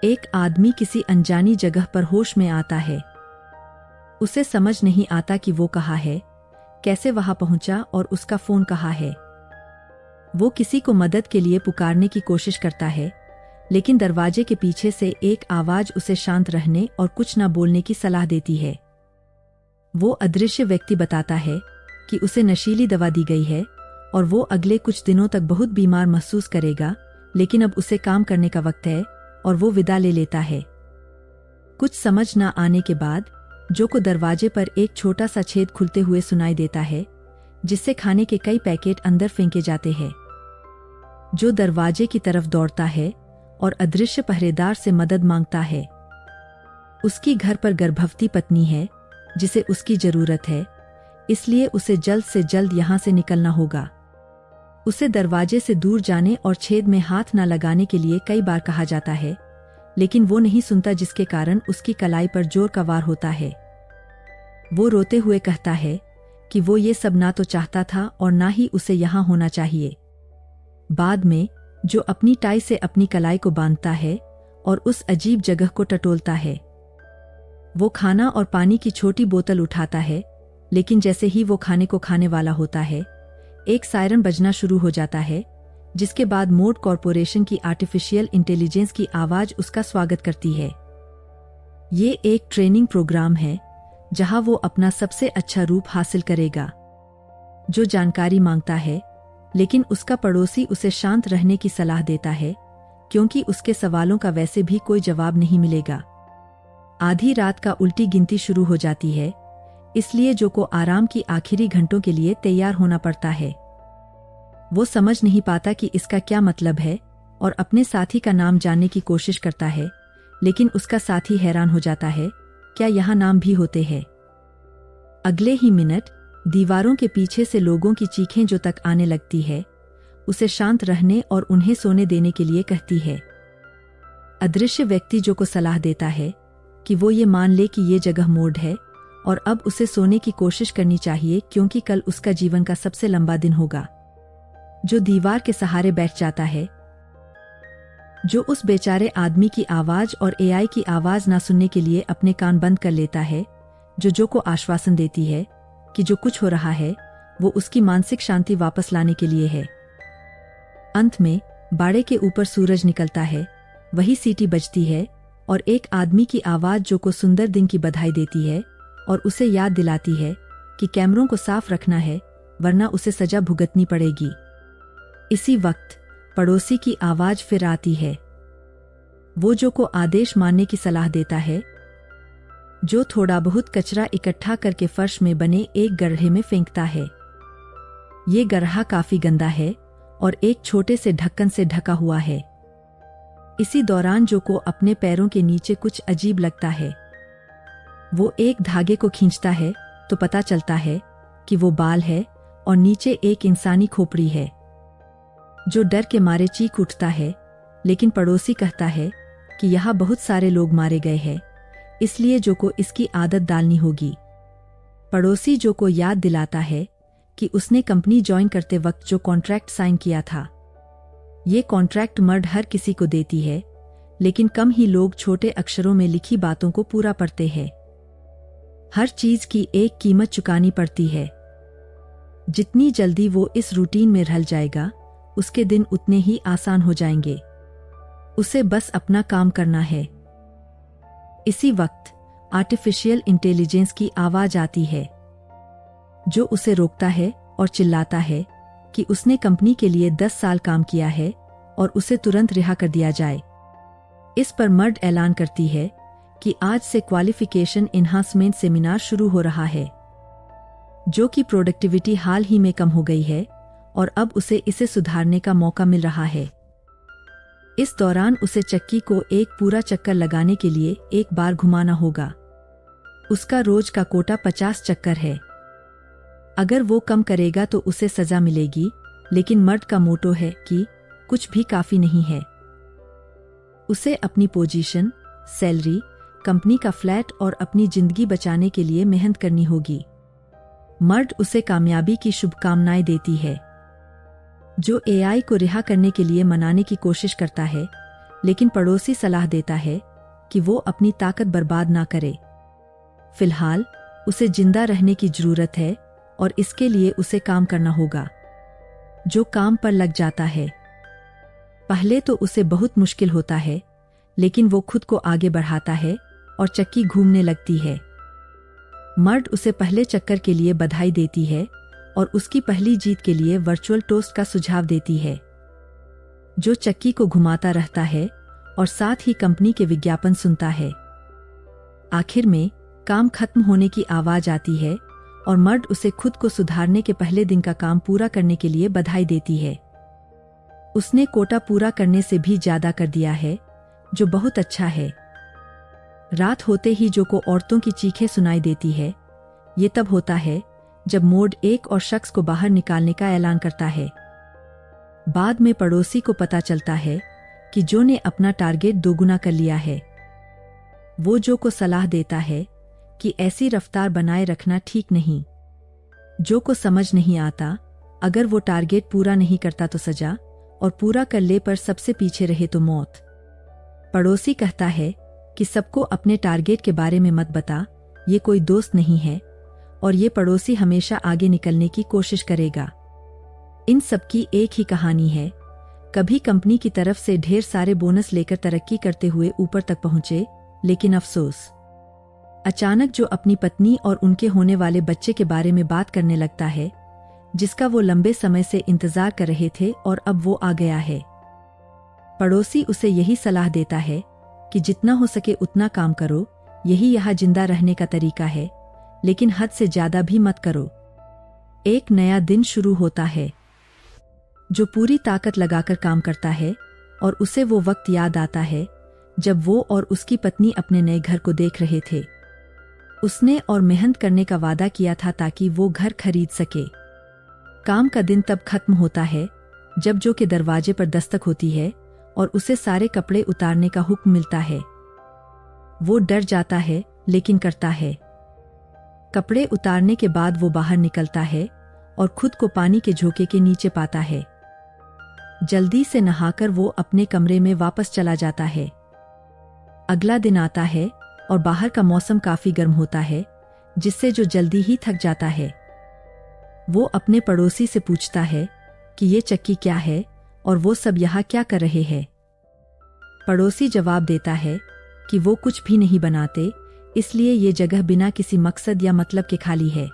एक आदमी किसी अनजानी जगह पर होश में आता है। उसे समझ नहीं आता कि वो कहाँ है, कैसे वहां पहुंचा और उसका फोन कहाँ है। वो किसी को मदद के लिए पुकारने की कोशिश करता है, लेकिन दरवाजे के पीछे से एक आवाज उसे शांत रहने और कुछ न बोलने की सलाह देती है। वो अदृश्य व्यक्ति बताता है कि उसे नशीली दवा दी गई है और वो अगले कुछ दिनों तक बहुत बीमार महसूस करेगा, लेकिन अब उसे काम करने का वक्त है और वो विदा ले लेता है। कुछ समझ न आने के बाद जो को दरवाजे पर एक छोटा सा छेद खुलते हुए सुनाई देता है, जिससे खाने के कई पैकेट अंदर फेंके जाते हैं। जो दरवाजे की तरफ दौड़ता है और अदृश्य पहरेदार से मदद मांगता है। उसकी घर पर गर्भवती पत्नी है जिसे उसकी जरूरत है, इसलिए उसे जल्द से जल्द यहां से निकलना होगा। उसे दरवाजे से दूर जाने और छेद में हाथ न लगाने के लिए कई बार कहा जाता है, लेकिन वो नहीं सुनता, जिसके कारण उसकी कलाई पर जोर का वार होता है। वो रोते हुए कहता है कि वो ये सब ना तो चाहता था और ना ही उसे यहां होना चाहिए। बाद में जो अपनी टाई से अपनी कलाई को बांधता है और उस अजीब जगह को टटोलता है। वो खाना और पानी की छोटी बोतल उठाता है, लेकिन जैसे ही वो खाने को खाने वाला होता है, एक सायरन बजना शुरू हो जाता है, जिसके बाद मोड कॉरपोरेशन की आर्टिफिशियल इंटेलिजेंस की आवाज उसका स्वागत करती है। ये एक ट्रेनिंग प्रोग्राम है जहां वो अपना सबसे अच्छा रूप हासिल करेगा। जो जानकारी मांगता है, लेकिन उसका पड़ोसी उसे शांत रहने की सलाह देता है, क्योंकि उसके सवालों का वैसे भी कोई जवाब नहीं मिलेगा। आधी रात का उल्टी गिनती शुरू हो जाती है, इसलिए जो को आराम की आखिरी घंटों के लिए तैयार होना पड़ता है। वो समझ नहीं पाता कि इसका क्या मतलब है और अपने साथी का नाम जानने की कोशिश करता है, लेकिन उसका साथी हैरान हो जाता है, क्या यहाँ नाम भी होते हैं? अगले ही मिनट दीवारों के पीछे से लोगों की चीखें जो तक आने लगती है, उसे शांत रहने और उन्हें सोने देने के लिए कहती है। अदृश्य व्यक्ति जो को सलाह देता है कि वो ये मान ले कि ये जगह मोड है और अब उसे सोने की कोशिश करनी चाहिए, क्योंकि कल उसका जीवन का सबसे लंबा दिन होगा। जो दीवार के सहारे बैठ जाता है। जो उस बेचारे आदमी की आवाज और एआई की आवाज ना सुनने के लिए अपने कान बंद कर लेता है, जो को आश्वासन देती है कि जो कुछ हो रहा है वो उसकी मानसिक शांति वापस लाने के लिए है। अंत में बाड़े के ऊपर सूरज निकलता है, वही सीटी बजती है और एक आदमी की आवाज जो को सुंदर दिन की बधाई देती है और उसे याद दिलाती है कि कैमरों को साफ रखना है, वरना उसे सजा भुगतनी पड़ेगी। इसी वक्त पड़ोसी की आवाज फिर आती है। वो जो को आदेश मानने की सलाह देता है। जो थोड़ा बहुत कचरा इकट्ठा करके फर्श में बने एक गड्ढे में फेंकता है। ये गड्ढा काफी गंदा है और एक छोटे से ढक्कन से ढका हुआ है। इसी दौरान जो को अपने पैरों के नीचे कुछ अजीब लगता है। वो एक धागे को खींचता है तो पता चलता है कि वो बाल है और नीचे एक इंसानी खोपड़ी है। जो डर के मारे चीख उठता है, लेकिन पड़ोसी कहता है कि यहाँ बहुत सारे लोग मारे गए हैं, इसलिए जो को इसकी आदत डालनी होगी। पड़ोसी जो को याद दिलाता है कि उसने कंपनी ज्वाइन करते वक्त जो कॉन्ट्रैक्ट साइन किया था। ये कॉन्ट्रैक्ट मर्ड हर किसी को देती है, लेकिन कम ही लोग छोटे अक्षरों में लिखी बातों को पूरा पढ़ते हैं। हर चीज की एक कीमत चुकानी पड़ती है। जितनी जल्दी वो इस रूटीन में ढल जाएगा, उसके दिन उतने ही आसान हो जाएंगे। उसे बस अपना काम करना है। इसी वक्त आर्टिफिशियल इंटेलिजेंस की आवाज आती है। जो उसे रोकता है और चिल्लाता है कि उसने कंपनी के लिए 10 साल काम किया है और उसे तुरंत रिहा कर दिया जाए। इस पर मर्ड ऐलान करती है कि आज से क्वालिफिकेशन एनहांसमेंट सेमिनार शुरू हो रहा है। जो की प्रोडक्टिविटी हाल ही में कम हो गई है और अब उसे इसे सुधारने का मौका मिल रहा है। इस दौरान उसे चक्की को एक पूरा चक्कर लगाने के लिए एक बार घुमाना होगा। उसका रोज का कोटा 50 चक्कर है। अगर वो कम करेगा तो उसे सजा मिलेगी, लेकिन मर्द का मोटो है कि कुछ भी काफी नहीं है। उसे अपनी पोजीशन, सैलरी, कंपनी का फ्लैट और अपनी जिंदगी बचाने के लिए मेहनत करनी होगी। मर्द उसे कामयाबी की शुभकामनाएं देती है। जो एआई को रिहा करने के लिए मनाने की कोशिश करता है, लेकिन पड़ोसी सलाह देता है कि वो अपनी ताकत बर्बाद ना करे। फिलहाल उसे जिंदा रहने की जरूरत है और इसके लिए उसे काम करना होगा। जो काम पर लग जाता है। पहले तो उसे बहुत मुश्किल होता है, लेकिन वो खुद को आगे बढ़ाता है और चक्की घूमने लगती है। मर्द उसे पहले चक्कर के लिए बधाई देती है और उसकी पहली जीत के लिए वर्चुअल टोस्ट का सुझाव देती है, जो चक्की को घुमाता रहता है और साथ ही कंपनी के विज्ञापन सुनता है। आखिर में काम खत्म होने की आवाज आती है और मर्द उसे खुद को सुधारने के पहले दिन का काम पूरा करने के लिए बधाई देती है। उसने कोटा पूरा करने से भी ज्यादा कर दिया है, जो बहुत अच्छा है। रात होते ही जो को औरतों की चीखें सुनाई देती है। ये तब होता है जब मोड एक और शख्स को बाहर निकालने का ऐलान करता है। बाद में पड़ोसी को पता चलता है कि जो ने अपना टारगेट दोगुना कर लिया है। वो जो को सलाह देता है कि ऐसी रफ्तार बनाए रखना ठीक नहीं। जो को समझ नहीं आता, अगर वो टारगेट पूरा नहीं करता तो सजा, और पूरा कर ले पर सबसे पीछे रहे तो मौत। पड़ोसी कहता है कि सबको अपने टारगेट के बारे में मत बता, ये कोई दोस्त नहीं है और ये पड़ोसी हमेशा आगे निकलने की कोशिश करेगा। इन सबकी एक ही कहानी है। कभी कंपनी की तरफ से ढेर सारे बोनस लेकर तरक्की करते हुए ऊपर तक पहुंचे, लेकिन अफसोस, अचानक जो अपनी पत्नी और उनके होने वाले बच्चे के बारे में बात करने लगता है, जिसका वो लंबे समय से इंतजार कर रहे थे और अब वो आ गया है। पड़ोसी उसे यही सलाह देता है कि जितना हो सके उतना काम करो, यही यहाँ जिंदा रहने का तरीका है, लेकिन हद से ज्यादा भी मत करो। एक नया दिन शुरू होता है। जो पूरी ताकत लगाकर काम करता है और उसे वो वक्त याद आता है जब वो और उसकी पत्नी अपने नए घर को देख रहे थे। उसने और मेहनत करने का वादा किया था ताकि वो घर खरीद सके। काम का दिन तब खत्म होता है जब जो के दरवाजे पर दस्तक होती है और उसे सारे कपड़े उतारने का हुक्म मिलता है। वो डर जाता है, लेकिन करता है। कपड़े उतारने के बाद वो बाहर निकलता है और खुद को पानी के झोंके के नीचे पाता है। जल्दी से नहाकर वो अपने कमरे में वापस चला जाता है। अगला दिन आता है और बाहर का मौसम काफी गर्म होता है, जिससे जो जल्दी ही थक जाता है। वो अपने पड़ोसी से पूछता है कि ये चक्की क्या है और वो सब यहाँ क्या कर रहे हैं। पड़ोसी जवाब देता है कि वो कुछ भी नहीं बनाते, इसलिए ये जगह बिना किसी मकसद या मतलब के खाली है।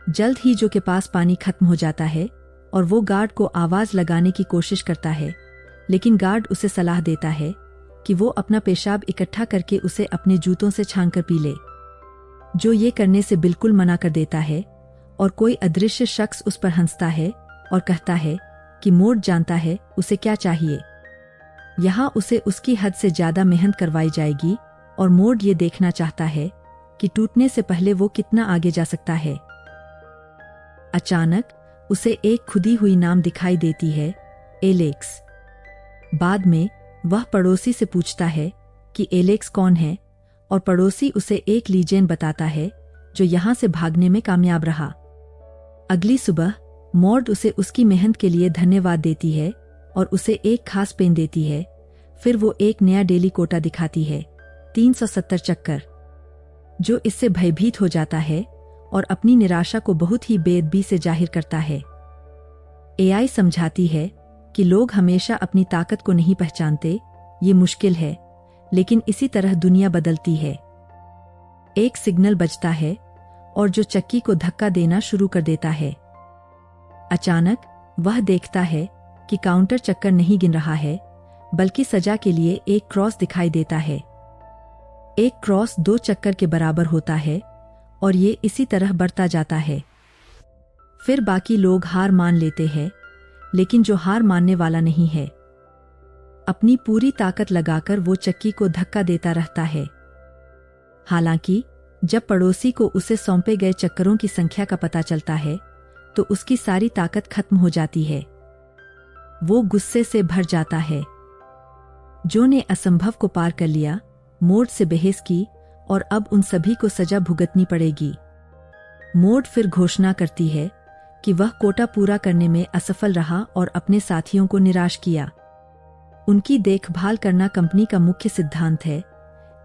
जल्द ही जो के पास पानी खत्म हो जाता है और वो गार्ड को आवाज लगाने की कोशिश करता है, लेकिन गार्ड उसे सलाह देता है कि वो अपना पेशाब इकट्ठा करके उसे अपने जूतों से छानकर पी ले। जो ये करने से बिल्कुल मना कर देता है और कोई अदृश्य शख्स उस पर हंसता है और कहता है कि मोड जानता है उसे क्या चाहिए। यहाँ उसे उसकी हद से ज्यादा मेहनत करवाई जाएगी और मोड ये देखना चाहता है कि टूटने से पहले वो कितना आगे जा सकता है। अचानक उसे एक खुदी हुई नाम दिखाई देती है, एलेक्स। बाद में वह पड़ोसी से पूछता है कि एलेक्स कौन है, और पड़ोसी उसे एक लीजेंड बताता है जो यहाँ से भागने में कामयाब रहा। अगली सुबह मॉड उसे उसकी मेहनत के लिए धन्यवाद देती है और उसे एक खास पेन देती है। फिर वो एक नया डेली कोटा दिखाती है, 370 चक्कर। जो इससे भयभीत हो जाता है और अपनी निराशा को बहुत ही बेअदबी से जाहिर करता है। एआई समझाती है कि लोग हमेशा अपनी ताकत को नहीं पहचानते, ये मुश्किल है, लेकिन इसी तरह दुनिया बदलती है। एक सिग्नल बजता है और जो चक्की को धक्का देना शुरू कर देता है। अचानक वह देखता है कि काउंटर चक्कर नहीं गिन रहा है, बल्कि सजा के लिए एक क्रॉस दिखाई देता है। एक क्रॉस 2 चक्कर के बराबर होता है और ये इसी तरह बढ़ता जाता है। फिर बाकी लोग हार मान लेते हैं, लेकिन जो हार मानने वाला नहीं है, अपनी पूरी ताकत लगाकर वो चक्की को धक्का देता रहता है। हालांकि जब पड़ोसी को उसे सौंपे गए चक्करों की संख्या का पता चलता है, तो उसकी सारी ताकत खत्म हो जाती है। वो गुस्से से भर जाता है। जो ने असंभव को पार कर लिया, मोड से बहस की और अब उन सभी को सजा भुगतनी पड़ेगी। मोड फिर घोषणा करती है कि वह कोटा पूरा करने में असफल रहा और अपने साथियों को निराश किया। उनकी देखभाल करना कंपनी का मुख्य सिद्धांत है,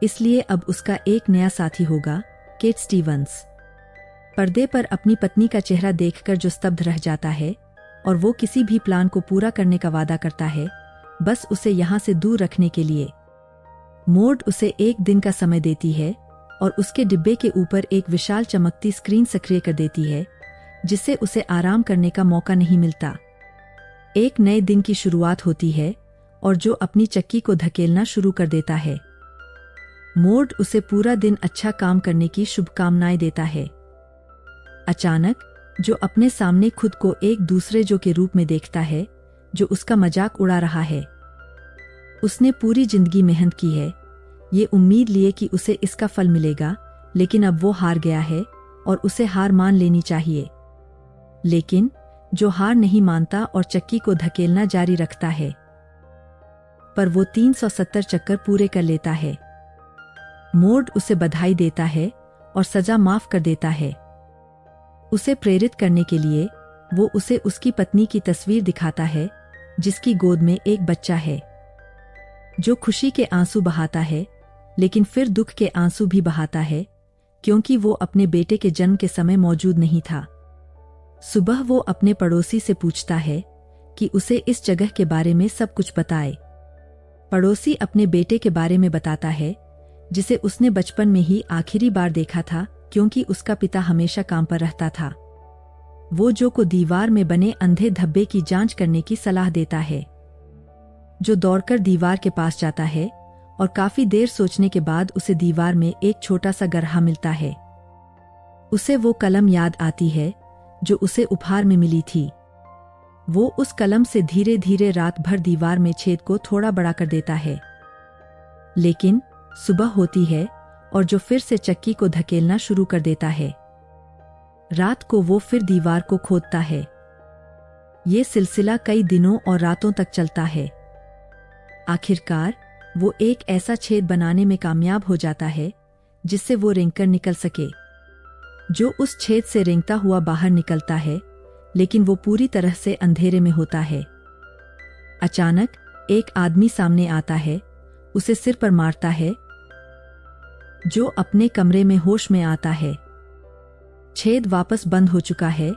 इसलिए अब उसका एक नया साथी होगा, केट स्टीवंस। पर्दे पर अपनी पत्नी का चेहरा देखकर जो स्तब्ध रह जाता है और वो किसी भी प्लान को पूरा करने का वादा करता है, बस उसे यहाँ से दूर रखने के लिए। मॉड उसे एक दिन का समय देती है और उसके डिब्बे के ऊपर एक विशाल चमकती स्क्रीन सक्रिय कर देती है, जिससे उसे आराम करने का मौका नहीं मिलता। एक नए दिन की शुरुआत होती है और जो अपनी चक्की को धकेलना शुरू कर देता है। मॉड उसे पूरा दिन अच्छा काम करने की शुभकामनाएं देता है। अचानक जो अपने सामने खुद को एक दूसरे जो के रूप में देखता है, जो उसका मजाक उड़ा रहा है। उसने पूरी जिंदगी मेहनत की है, ये उम्मीद लिए कि उसे इसका फल मिलेगा, लेकिन अब वो हार गया है और उसे हार मान लेनी चाहिए। लेकिन जो हार नहीं मानता और चक्की को धकेलना जारी रखता है, पर वो 370 चक्कर पूरे कर लेता है। मॉड उसे बधाई देता है और सजा माफ कर देता है। उसे प्रेरित करने के लिए वो उसे उसकी पत्नी की तस्वीर दिखाता है, जिसकी गोद में एक बच्चा है, जो खुशी के आंसू बहाता है, लेकिन फिर दुख के आंसू भी बहाता है, क्योंकि वो अपने बेटे के जन्म के समय मौजूद नहीं था। सुबह वो अपने पड़ोसी से पूछता है कि उसे इस जगह के बारे में सब कुछ बताए। पड़ोसी अपने बेटे के बारे में बताता है, जिसे उसने बचपन में ही आखिरी बार देखा था, क्योंकि उसका पिता हमेशा काम पर रहता था। वो जो को दीवार में बने अंधे धब्बे की जांच करने की सलाह देता है। जो दौड़कर दीवार के पास जाता है और काफी देर सोचने के बाद उसे दीवार में एक छोटा सा गड्ढा मिलता है। उसे वो कलम याद आती है जो उसे उपहार में मिली थी। वो उस कलम से धीरे धीरे रात भर दीवार में छेद को थोड़ा बड़ा कर देता है। लेकिन सुबह होती है और जो फिर से चक्की को धकेलना शुरू कर देता है। रात को वो फिर दीवार को खोदता है। ये सिलसिला कई दिनों और रातों तक चलता है। आखिरकार वो एक ऐसा छेद बनाने में कामयाब हो जाता है जिससे वो रेंगकर निकल सके। जो उस छेद से रेंगता हुआ बाहर निकलता है, लेकिन वो पूरी तरह से अंधेरे में होता है। अचानक एक आदमी सामने आता है, उसे सिर पर मारता है। जो अपने कमरे में होश में आता है। छेद वापस बंद हो चुका है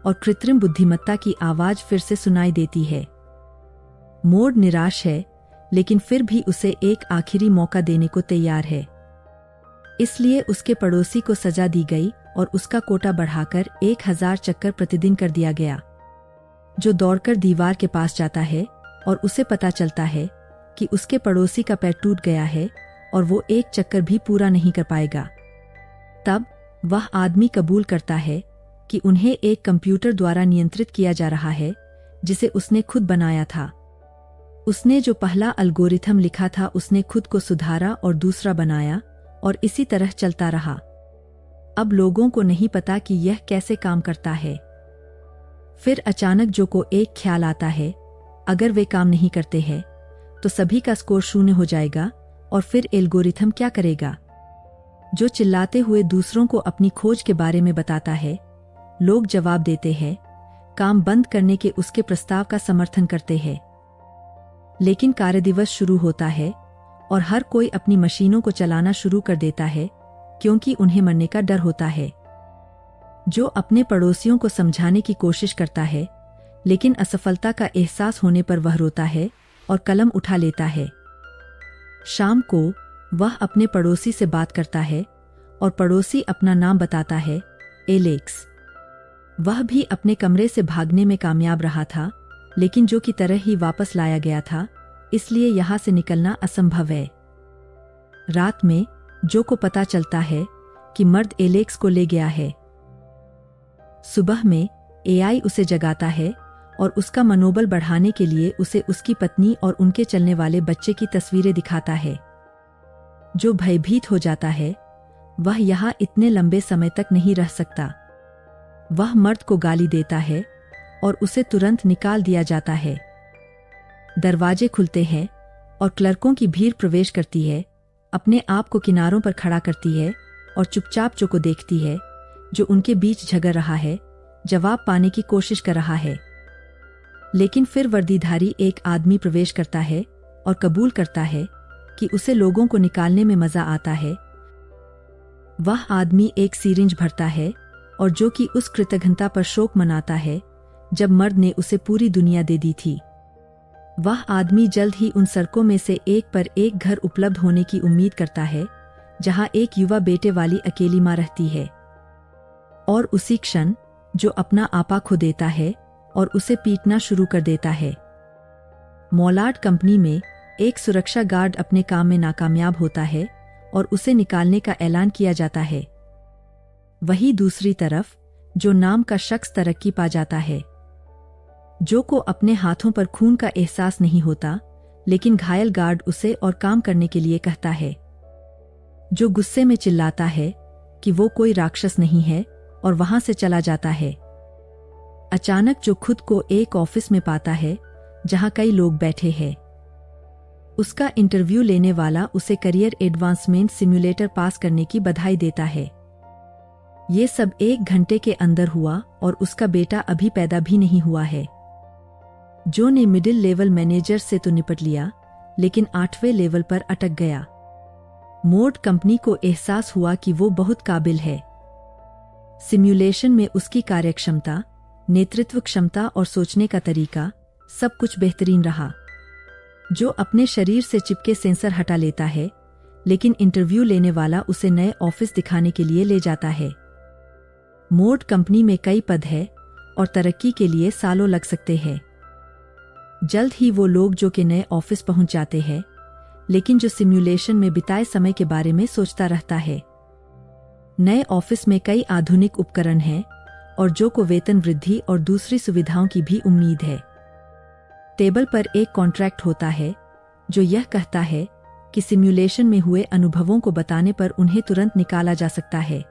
और कृत्रिम बुद्धिमत्ता की आवाज फिर से सुनाई देती है। मॉड निराश है, लेकिन फिर भी उसे एक आखिरी मौका देने को तैयार है। इसलिए उसके पड़ोसी को सजा दी गई और उसका कोटा बढ़ाकर 1000 चक्कर प्रतिदिन कर दिया गया। जो दौड़कर दीवार के पास जाता है और उसे पता चलता है कि उसके पड़ोसी का पैर टूट गया है और वो एक चक्कर भी पूरा नहीं कर पाएगा। तब वह आदमी कबूल करता है कि उन्हें एक कंप्यूटर द्वारा नियंत्रित किया जा रहा है, जिसे उसने खुद बनाया था। उसने जो पहला एल्गोरिथम लिखा था उसने खुद को सुधारा और दूसरा बनाया, और इसी तरह चलता रहा। अब लोगों को नहीं पता कि यह कैसे काम करता है। फिर अचानक जो को एक ख्याल आता है, अगर वे काम नहीं करते हैं तो सभी का स्कोर 0 हो जाएगा, और फिर एल्गोरिथम क्या करेगा। जो चिल्लाते हुए दूसरों को अपनी खोज के बारे में बताता है। लोग जवाब देते हैं, काम बंद करने के उसके प्रस्ताव का समर्थन करते हैं। लेकिन कार्यदिवस शुरू होता है और हर कोई अपनी मशीनों को चलाना शुरू कर देता है, क्योंकि उन्हें मरने का डर होता है। जो अपने पड़ोसियों को समझाने की कोशिश करता है, लेकिन असफलता का एहसास होने पर वह रोता है और कलम उठा लेता है। शाम को वह अपने पड़ोसी से बात करता है और पड़ोसी अपना नाम बताता है, एलेक्स। वह भी अपने कमरे से भागने में कामयाब रहा था, लेकिन जो की तरह ही वापस लाया गया था, इसलिए यहां से निकलना असंभव है। रात में जो को पता चलता है कि मर्द एलेक्स को ले गया है। सुबह में एआई उसे जगाता है और उसका मनोबल बढ़ाने के लिए उसे उसकी पत्नी और उनके चलने वाले बच्चे की तस्वीरें दिखाता है। जो भयभीत हो जाता है, वह यहाँ इतने लंबे समय तक नहीं रह सकता। वह मर्द को गाली देता है और उसे तुरंत निकाल दिया जाता है। दरवाजे खुलते हैं और क्लर्कों की भीड़ प्रवेश करती है, अपने आप को किनारों पर खड़ा करती है और चुपचाप जो को देखती है, जो उनके बीच झगड़ रहा है, जवाब पाने की कोशिश कर रहा है। लेकिन फिर वर्दीधारी एक आदमी प्रवेश करता है, और कबूल करता है कि उसे लोगों को निकालने में मजा आता है। वह आदमी एक सीरिंज भरता है और जो कि उस कृतघ्नता पर शोक मनाता है जब मर्द ने उसे पूरी दुनिया दे दी थी। वह आदमी जल्द ही उन सड़कों में से एक पर एक घर उपलब्ध होने की उम्मीद करता है जहां एक युवा बेटे वाली अकेली मां रहती है। और उसी क्षण जो अपना आपा खो देता है और उसे पीटना शुरू कर देता है। मॉलार्ड कंपनी में एक सुरक्षा गार्ड अपने काम में नाकामयाब होता है और उसे निकालने का ऐलान किया जाता है। वही दूसरी तरफ जो नाम का शख्स तरक्की पा जाता है, जो को अपने हाथों पर खून का एहसास नहीं होता, लेकिन घायल गार्ड उसे और काम करने के लिए कहता है, जो गुस्से में चिल्लाता है कि वो कोई राक्षस नहीं है और वहां से चला जाता है। अचानक जो खुद को एक ऑफिस में पाता है जहां कई लोग बैठे हैं। उसका इंटरव्यू लेने वाला उसे करियर एडवांसमेंट सिम्युलेटर पास करने की बधाई देता है। ये सब 1 घंटे के अंदर हुआ और उसका बेटा अभी पैदा भी नहीं हुआ है। जो ने मिडिल लेवल मैनेजर से तो निपट लिया, लेकिन 8वें लेवल पर अटक गया। मोड कंपनी को एहसास हुआ कि वो बहुत काबिल है। सिम्युलेशन में उसकी कार्यक्षमता, नेतृत्व क्षमता और सोचने का तरीका सब कुछ बेहतरीन रहा। जो अपने शरीर से चिपके सेंसर हटा लेता है, लेकिन इंटरव्यू लेने वाला उसे नए ऑफिस दिखाने के लिए ले जाता है। मोड कंपनी में कई पद है और तरक्की के लिए सालों लग सकते हैं। जल्द ही वो लोग जो के नए ऑफिस पहुंच जाते हैं, लेकिन जो सिम्युलेशन में बिताए समय के बारे में सोचता रहता है। नए ऑफिस में कई आधुनिक उपकरण हैं और जो को वेतन वृद्धि और दूसरी सुविधाओं की भी उम्मीद है। टेबल पर एक कॉन्ट्रैक्ट होता है जो यह कहता है कि सिम्युलेशन में हुए अनुभवों को बताने पर उन्हें तुरंत निकाला जा सकता है।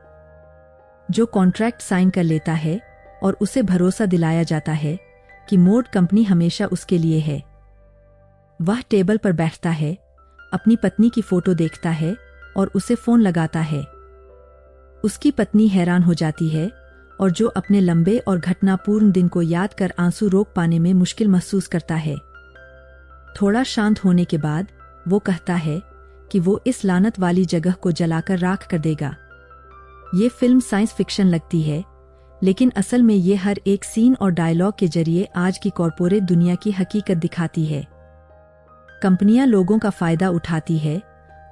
जो कॉन्ट्रैक्ट साइन कर लेता है और उसे भरोसा दिलाया जाता है कि मोड कंपनी हमेशा उसके लिए है। वह टेबल पर बैठता है, अपनी पत्नी की फोटो देखता है और उसे फोन लगाता है। उसकी पत्नी हैरान हो जाती है और जो अपने लंबे और घटनापूर्ण दिन को याद कर आंसू रोक पाने में मुश्किल महसूस करता है। थोड़ा शांत होने के बाद वो कहता है कि वो इस लानत वाली जगह को जलाकर राख कर देगा। ये फिल्म साइंस फिक्शन लगती है, लेकिन असल में ये हर एक सीन और डायलॉग के जरिए आज की कॉर्पोरेट दुनिया की हकीकत दिखाती है। कंपनियां लोगों का फायदा उठाती है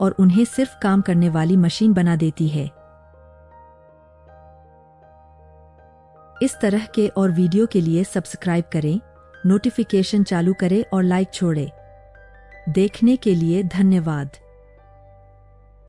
और उन्हें सिर्फ काम करने वाली मशीन बना देती है। इस तरह के और वीडियो के लिए सब्सक्राइब करें, नोटिफिकेशन चालू करें और लाइक छोड़ें। देखने के लिए धन्यवाद।